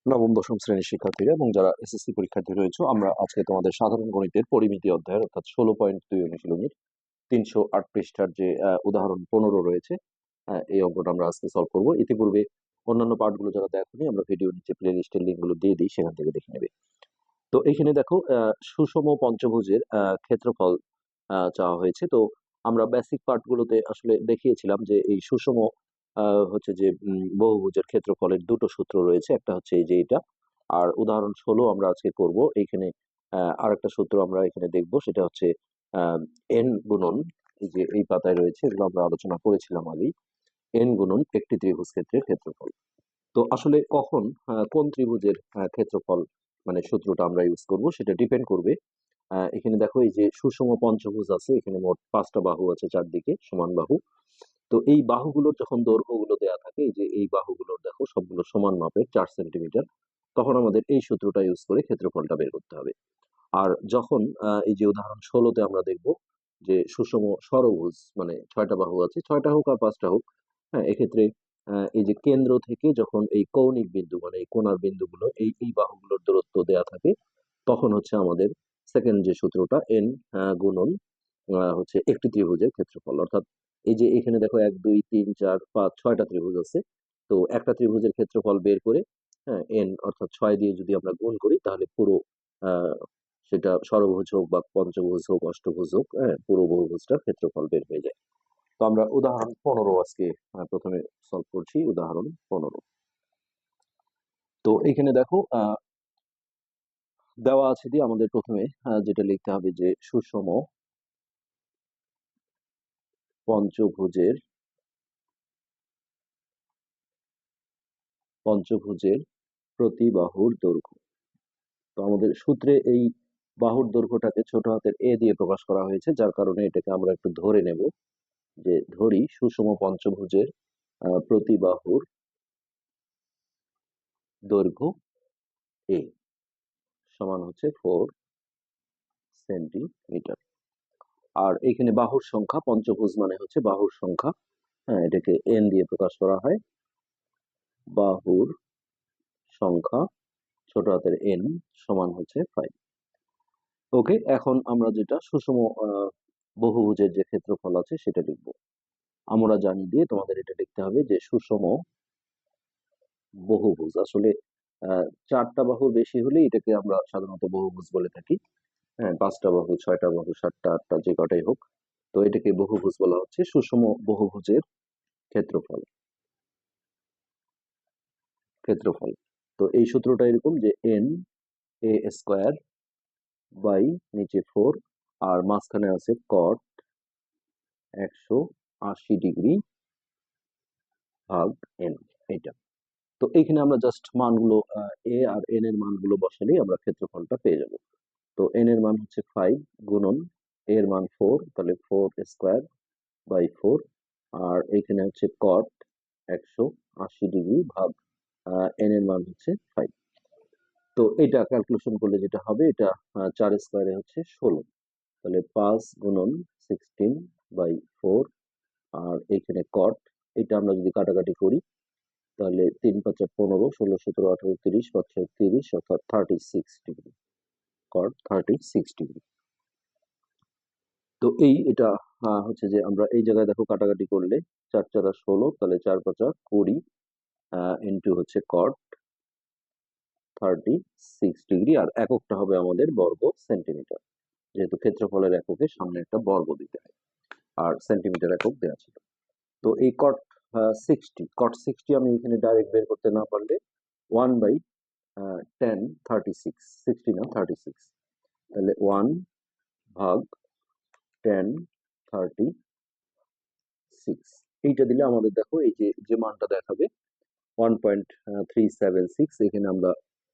নবম দশম শ্রেণীর শিক্ষার্থীরা এবং যারা এসএসসি পরীক্ষার্থী রয়েছে, আমরা আজকে তোমাদের সাধারণ গণিতের পরিমিতি অধ্যায়ের অর্থাৎ 16.2 অনুশীলনীর 308 পৃষ্ঠার যে উদাহরণ 15 রয়েছে, এই অঙ্কটা আমরা আজকে সলভ করব। ইতিপূর্বে অন্যান্য পার্টগুলো যারা দেখোনি, আমরা ভিডিও নিচে প্লে লিস্টের লিঙ্কগুলো দিয়ে দিই, সেখান থেকে দেখে নেবে। তো এখানে দেখো, সুষম পঞ্চভুজের ক্ষেত্রফল চাওয়া হয়েছে। তো আমরা বেসিক পার্টগুলোতে আসলে দেখিয়েছিলাম যে এই সুষম হচ্ছে যে বহুভুজের ক্ষেত্রফলের দুটো সূত্র রয়েছে। একটা হচ্ছে এই যে এটা, আর উদাহরণ 16 আমরা আজকে করব। এইখানে আরেকটা সূত্র আমরা এখানে দেখব, সেটা হচ্ছে এন গুণন, এই যে এই পাতায় রয়েছে, এগুলো আমরা আলোচনা করেছিলাম আগেই। এন গুণন একটি ত্রিভুজ ক্ষেত্রের ক্ষেত্রফল। তো আসলে কখন কোন ত্রিভুজের ক্ষেত্রফল মানে সূত্রটা আমরা ইউজ করব সেটা ডিপেন্ড করবে। এখানে দেখো, এই যে সুষম পঞ্চভুজ আছে, এখানে মোট 5টা বাহু আছে, চারদিকে সমান বাহু। তো এই বাহুগুলোর যখন দৈর্ঘ্যগুলো দেয়া থাকে, এই যে এই বাহুগুলোর দেখো সবগুলো সমান মাপের 4 সেন্টিমিটার, তখন আমাদের এই সূত্রটা ইউজ করে ক্ষেত্রফলটা বের করতে হবে। আর যখন এই যে উদাহরণ 16তে আমরা দেখব যে সুষম ষড়ভুজ, মানে 6টা বাহু আছে, 6টা হোক আর 5টা হোক, হ্যাঁ, এক্ষেত্রে এই যে কেন্দ্র থেকে যখন এই কৌণিক বিন্দু মানে এই কোণার বিন্দুগুলো এই এই বাহুগুলোর দূরত্ব দেয়া থাকে, তখন হচ্ছে আমাদের সেকেন্ড যে সূত্রটা এন গুণন হচ্ছে একটি ত্রিভুজের ক্ষেত্রফল। অর্থাৎ এই যে এখানে দেখো 1 2 3 4 5 6টা ত্রিভুজ আছে। তো একটা ত্রিভুজের ক্ষেত্রফল বের করে, হ্যাঁ, এন অর্থাৎ 6 দিয়ে যদি আমরা গুণ করি, তাহলে পুরো আহ সেটা ষড়ভুজ হোক বা পঞ্চভুজ হোক অষ্টভুজ হোক, হ্যাঁ, পুরো বহুভুজটার ক্ষেত্রফল বের হয়ে যায়। তো আমরা উদাহরণ 15 আজকে প্রথমে সলভ করছি। উদাহরণ 15। তো এখানে দেখো, দেওয়া আছে দিয়ে আমাদের প্রথমে যেটা লিখতে হবে যে সুষম পঞ্চভুজের পঞ্চভুজের প্রতি বাহুর দৈর্ঘ্য। তো আমাদের সূত্রে এই বাহুর দৈর্ঘ্যটাকে ছোট হাতের এ দিয়ে প্রকাশ করা হয়েছে, যার কারণে এটাকে আমরা একটু ধরে নেব, যে ধরি সুষম পঞ্চভুজের প্রতি বাহুর দৈর্ঘ্য এ সমান হচ্ছে 4 সেন্টিমিটার। আর এখানে বাহুর সংখ্যা, পঞ্চভুজ মানে হচ্ছে বাহুর সংখ্যা, হ্যাঁ, এটাকে এন দিয়ে প্রকাশ করা হয়। বাহুর সংখ্যা ছোট হাতের এন সমান হচ্ছে 5। ওকে, এখন আমরা যেটা সুষম বহুভুজের যে ক্ষেত্রফল আছে সেটা লিখব। আমরা জানি দিয়ে তোমাদের এটা লিখতে হবে যে সুষম বহুভুজ আসলে 4টা বাহু বেশি হলে এটাকে আমরা সাধারণত বহুভুজ বলে থাকি। হ্যাঁ, 5টা বাহু, 6টা বাহু, 7টা, 8টা, যে কটাই হোক, তো এটাকে বহুভুজ বলা হচ্ছে। সুষম বহুভুজের ক্ষেত্রফল ক্ষেত্রফল তো এই সূত্রটা এরকম যে এন এ স্কোয়ার বাই নিচে 4, আর মাঝখানে আছে কট 180 ডিগ্রি ভাগ এন, এটা। তো এইখানে আমরা জাস্ট মানগুলো এ আর এন এর মানগুলো বসালেই আমরা ক্ষেত্রফলটা পেয়ে যাব। তো এন এর মান হচ্ছে 5 গুণন এর মান 4, তাহলে 4 স্কোয়ার বাই 4, আর এখানে হচ্ছে কট 180 ডিগ্রি ভাগ এন এর মান হচ্ছে 5। তো এটা ক্যালকুলেশন করলে যেটা হবে, এটা 4 স্কোয়ারে হচ্ছে 16, তাহলে 5 গুণন 16/4, আর এখানে কট, এটা আমরা যদি কাটাকাটি করি, তাহলে 3 5 15, 16 17 18 30, 5 30, অর্থাৎ 36 ডিগ্রি। কট 36 ডিগ্রি। তো এটা হচ্ছে যে আমরা এই জায়গায় দেখো কাটাকাটি করলে 4 4 16, তাহলে 4 5 20 ইন্টু হচ্ছে কট 36 ডিগ্রি, আর এককটা হবে আমাদের বর্গ সেন্টিমিটার, যেহেতু ক্ষেত্রফলের এককে সামনে একটা বর্গ দিতে হয়, আর সেন্টিমিটার একক দেওয়া ছিল। তো এই কট 60 আমি এখানে ডাইরেক্ট বের করতে না পারলে 1/10 36, 60 না 36, তাহলে 1/10 36, এইটা দিলে আমাদের দেখো এই যে যে মানটা দেখাবে 1.376। এখানে আমরা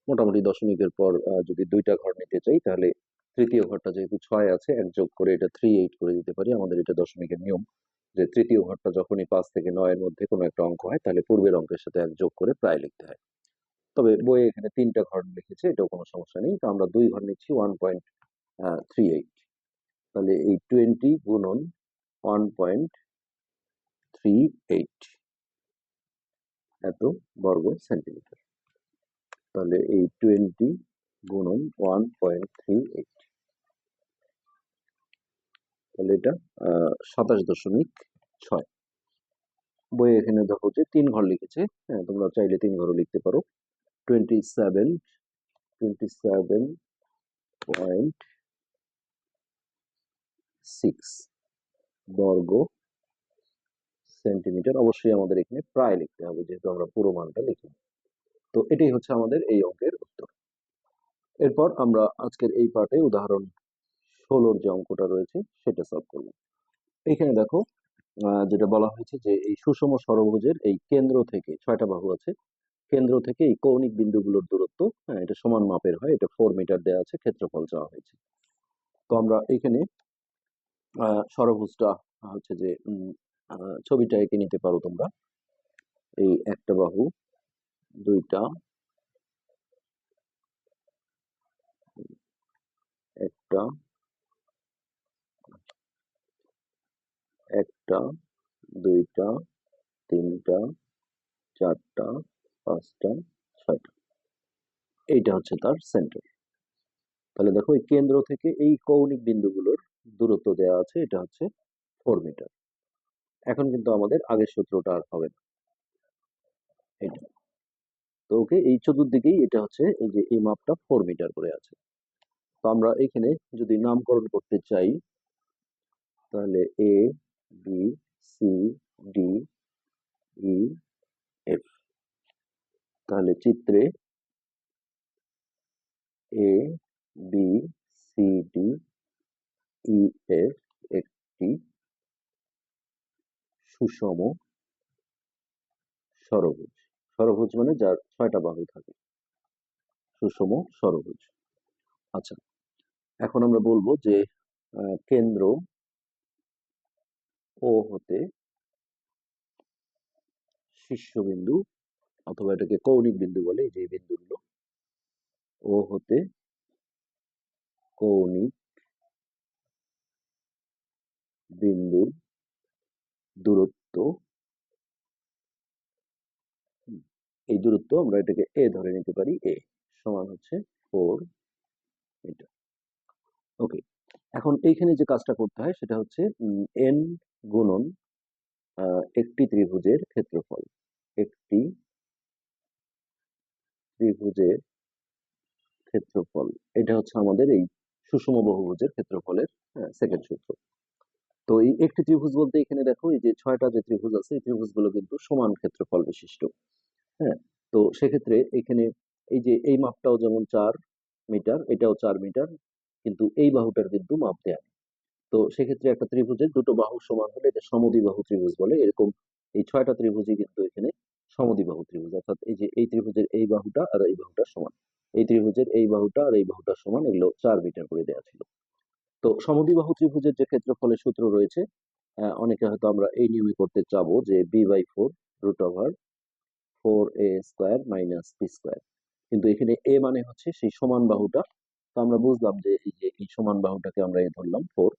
মোটামুটি দশমিকের পর যদি দুইটা ঘর নিতে চাই, তাহলে তৃতীয় ঘরটা যেহেতু 6 আছে, এক যোগ করে এটা 38 করে দিতে পারি। আমাদের এটা দশমিকের নিয়ম, যে তৃতীয় ঘরটা যখনই 5 থেকে 9 এর মধ্যে কোনো একটা অঙ্ক হয়, তাহলে পূর্বের অঙ্কের সাথে এক যোগ করে প্রায় লিখতে হয়। তবে বইয়ে এখানে 3টা ঘর লিখেছে, এটাও কোনো সমস্যা নেই। তো আমরা 2 ঘর নিচ্ছি, 1.38, তাহলে এই 20 গুণন 1.38 এত বর্গ সেন্টিমিটার। তাহলে এই 20 গুণন 1.38, তাহলে এটা 27.6। বইয়ে এখানে দেখো যে 3 ঘর লিখেছে, হ্যাঁ তোমরা চাইলে 3 ঘরও লিখতে পারো। 27.6 বর্গ সেন্টিমিটার। অবশ্যই আমাদের এখানে প্রায় লিখতে হবে, যেহেতু আমরা পুরো মানটা লিখি। তো এটাই হচ্ছে আমাদের এই অঙ্কের উত্তর। এরপর আমরা আজকের এই পার্টে উদাহরণ 16 যে অঙ্কটা রয়েছে সেটা সলভ করব। এখানে দেখো যেটা বলা হয়েছে যে এই সুষম ষড়ভুজের এই কেন্দ্র থেকে 6টা বাহু আছে, কেন্দ্র থেকে এই কৌণিক বিন্দুগুলোর দূরত্ব, হ্যাঁ এটা সমান মাপের হয়, এটা 4 মিটার দেওয়া আছে, ক্ষেত্রফল চাওয়া হয়েছে। তো আমরা এখানে ষড়ভুজটা হচ্ছে যে ছবিটা এঁকে নিতে পারো তোমরা। এই একটা বাহু, দুইটা, একটা, একটা, দুইটা, তিনটা, চারটা, পাঁচটা, ছয়টা। এইটা হচ্ছে তার সেন্টার। তাহলে দেখো এই কেন্দ্র থেকে এই কৌণিক বিন্দুগুলোর দূরত্ব দেওয়া আছে, এটা হচ্ছে 4 মিটার। এখন কিন্তু আমাদের আগের সূত্রটা আর হবে না, এটা। তো ওকে এই চতুর্দিকেই এটা হচ্ছে এই যে এই মাপটা 4 মিটার করে আছে। তো আমরা এখানে যদি নামকরণ করতে চাই, তাহলে এ, বি, সি, ডি, ই, এফ। তাহলে চিত্রে এ, বি, সি, ডি, ই, এফ একটি সুষম ষড়ভুজ। ষড়ভুজ মানে যার 6টা বাহু থাকে, সুষম ষড়ভুজ। আচ্ছা, এখন আমরা বলবো যে কেন্দ্র ও হতে শীর্ষবিন্দু, অথবা এটাকে কৌণিক বিন্দু বলে, যে বিন্দুগুলো ও হতে কৌণিক বিন্দুর দূরত্ব, এই দূরত্ব আমরা এটাকে এ ধরে নিতে পারি, এ সমান হচ্ছে 4 মিটার। ওকে, এখন এইখানে যে কাজটা করতে হয় সেটা হচ্ছে এন গুণন একটি ত্রিভুজের ক্ষেত্রফল। একটি ত্রিভুজের ক্ষেত্রফল, এটা হচ্ছে আমাদের এই সুষম বহুভুজের ক্ষেত্রফলের সেকেন্ড সূত্র। তো এই একটি ত্রিভুজ বলতে এখানে দেখো এই যে 6টা যে ত্রিভুজ আছে, এই ত্রিভুজগুলো কিন্তু সমান ক্ষেত্রফল বিশিষ্ট। হ্যাঁ, তো সেক্ষেত্রে এখানে এই যে এই মাপটাও যেমন 4 মিটার, এটাও 4 মিটার, কিন্তু এই বাহুটার কিন্তু মাপ দেয়া নেই। তো সেক্ষেত্রে একটা ত্রিভুজের দুটো বাহু সমান হলে এটা সমদ্বিবাহু ত্রিভুজ বলে। এরকম এই 6টা ত্রিভুজই কিন্তু এখানে সমদ্বিবাহু ত্রিভুজ, অর্থাৎ এই যে এই ত্রিভুজের এই বাহুটা আর এই বাহুটা সমান, এই ত্রিভুজের এই বাহুটা আর এই বাহুটা সমান, এগুলো 4 মিটার করে দেওয়া ছিল। তো সমদ্বিবাহু ত্রিভুজের যে ক্ষেত্রফলের সূত্র রয়েছে, অনেকে হয়তো আমরা এই নিয়মে করতে চাবো যে b/4 root over 4a² minus b²। কিন্তু এখানে এ মানে হচ্ছে সেই সমান বাহুটা, তো আমরা বুঝলাম যে এই যে এই সমান বাহুটাকে আমরা এ ধরলাম 4,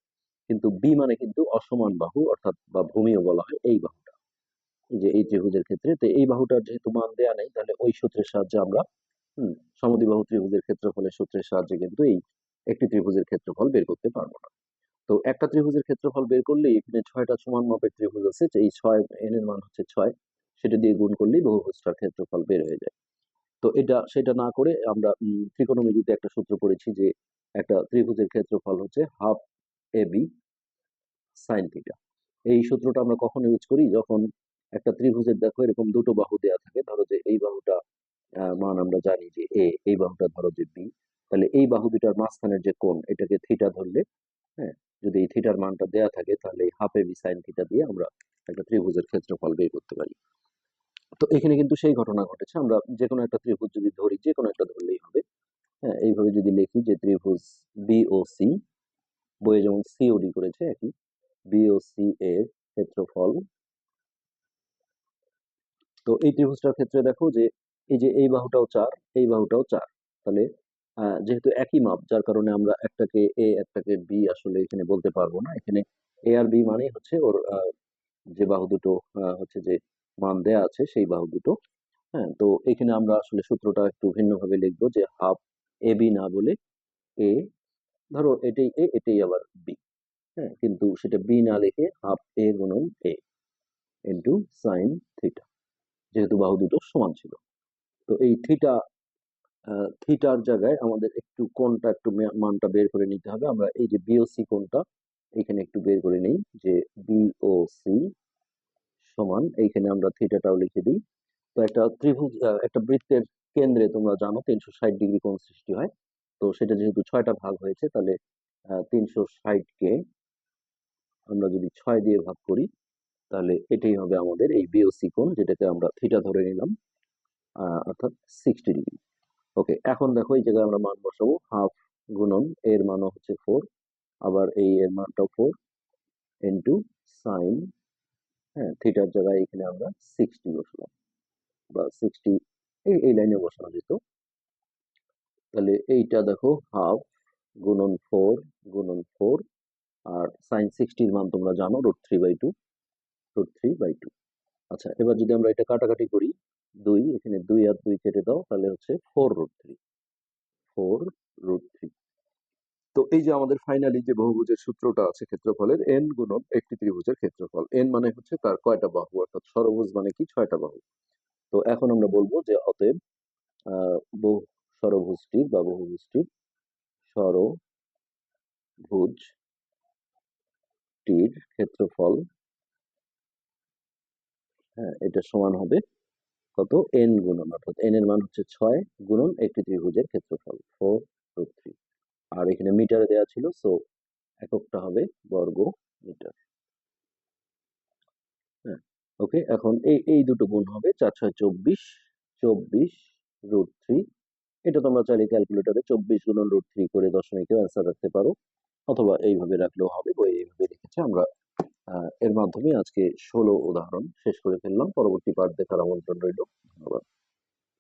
কিন্তু বি মানে কিন্তু অসমান বাহু, অর্থাৎ বা ভূমিও বলা হয় এই বাহুটা, এই যে এই ত্রিভুজের ক্ষেত্রে। তো এই বাহুটার যেহেতু মান দেয়া নেই, তাহলে ওই সূত্রের সাহায্যে আমরা সমদ্বিবাহু ত্রিভুজের ক্ষেত্রফলের সূত্রের সাহায্যে কিন্তু এই একটি ত্রিভুজের ক্ষেত্রফল বের করতে পারবো না। তো একটা ত্রিভুজের ক্ষেত্রফল বের করলে এখানে 6টা সমান মাপের ত্রিভুজ আছে, যে এই 6 এন এর মান হচ্ছে 6, সেটা দিয়ে গুণ করলেই বহুভুজটার ক্ষেত্রফল বের হয়ে যায়। তো এটা সেটা না করে আমরা ত্রিকোণমিতিতে একটা সূত্র পড়েছি যে একটা ত্রিভুজের ক্ষেত্রফল হচ্ছে half A B sine theta. এই সূত্রটা আমরা কখন ইউজ করি, যখন একটা ত্রিভুজের দেখো এরকম দুটো বাহু দেওয়া থাকে, ধরো যে এই বাহুটা মান আমরা জানি যে এ, এই বাহুটা ধরো যে বি, তাহলে এই বাহু দুটার মাঝখানের যে কোণ এটাকে থিটা ধরলে, হ্যাঁ যদি এই থিটার মানটা দেয়া থাকে, তাহলে এই half A B sine theta দিয়ে আমরা একটা ত্রিভুজের ক্ষেত্রফল বের করতে পারি। তো এখানে কিন্তু সেই ঘটনা ঘটেছে, আমরা যে কোনো একটা ত্রিভুজ যদি ধরি, যে কোনো একটা ধরলেই হবে। হ্যাঁ, এইভাবে যদি লিখি যে ত্রিভুজ বিওসি, বইয়ে যেমন সিওডি করেছে একই, বিওসি এর ক্ষেত্রফল। তো এই ত্রিভুজটার ক্ষেত্রে দেখো যে এই যে এই বাহুটাও 4, এই বাহুটাও 4, তাহলে যেহেতু একই মাপ, যার কারণে আমরা একটাকে এ একটাকে বি আসলে এখানে বলতে পারবো না। এখানে এ আর বি মানে হচ্ছে ওর যে বাহু দুটো হচ্ছে যে মান দেয়া আছে সেই বাহু দুটো। হ্যাঁ, তো এখানে আমরা আসলে সূত্রটা একটু ভিন্নভাবে লিখবো, যে হাফ এ বি না বলে এ, ধরো এটাই এ, এটাই আবার বি। হ্যাঁ, কিন্তু সেটা বি না লিখে হাফ এ গুণন এ ইন্টু সাইন থিটা, যেহেতু বাহু দুটো সমান ছিল। তো এই থিটার জায়গায় আমাদের একটু কোণটা একটু মানটা বের করে নিতে হবে। আমরা এই যে বিওসি কোণটা এখানে একটু বের করে নিই, যে বিওসি সমান, এইখানে আমরা থিটাটাও লিখে দিই। তো একটা ত্রিভুজ, একটা বৃত্তের কেন্দ্রে তোমরা জানো 360 ডিগ্রি কোণ সৃষ্টি হয়। তো সেটা যেহেতু 6টা ভাগ হয়েছে, তাহলে 360 কে আমরা যদি 6 দিয়ে ভাগ করি, তাহলে এটাই হবে আমাদের এই বিওসি কোণ, যেটাকে আমরা থিটা ধরে নিলাম, অর্থাৎ 60 ডিগ্রি। ওকে, এখন দেখো এই জায়গায় আমরা মান বসাবো, হাফ গুণন এর মানও হচ্ছে 4, আবার এই এর মানটাও 4 ইন্টু সাইন, হ্যাঁ থিটার জায়গায় এখানে আমরা 60 বসালাম, বা 60 এই লাইনে বসানো যেত। তাহলে এইটা দেখো হাফ গুণন 4 গুণন 4, আর সাইন 60-র মান তোমরা জানো √3/2, √3/2। আচ্ছা, এবার যদি আমরা এটা কাটাকাটি করি, 2, এখানে 2 আর 2 কেটে দাও, তাহলে হচ্ছে 4√3, 4√3। তো এই যে আমাদের ফাইনালি যে বহুভুজের সূত্রটা আছে ক্ষেত্রফলের, এন গুণন একটি ত্রিভুজের ক্ষেত্রফল। এন মানে হচ্ছে তার কয়টা বাহু, অর্থাৎ ষড়ভুজ মানে কি 6টা বাহু। তো এখন আমরা বলবো যে অতএব বহু ষড়ভুজটির বা বহুভুজটির, ষড়ভুজটির ক্ষেত্রফল, হ্যাঁ এটা সমান হবে কত, এন গুণন, অর্থাৎ এন এর মান হচ্ছে 6 গুণন একটি ত্রিভুজের ক্ষেত্রফল 4√3। আর এখানে মিটারে দেওয়া ছিল, সো এককটা হবে বর্গ মিটার। হ্যাঁ, ওকে, এখন এই দুটো গুণ হবে 4×6 = 24, 24√3। এটা তোমরা চাইলে ক্যালকুলেটরে 24 গুণন √3 করে দশমিকে অ্যান্সার রাখতে পারো, অথবা এইভাবে রাখলেও হবে, বই এইভাবে রেখেছে। আমরা এর মাধ্যমে আজকে 16 উদাহরণ শেষ করে ফেললাম। পরবর্তী পার্ট দেখার আমন্ত্রণ রইল। ধন্যবাদ।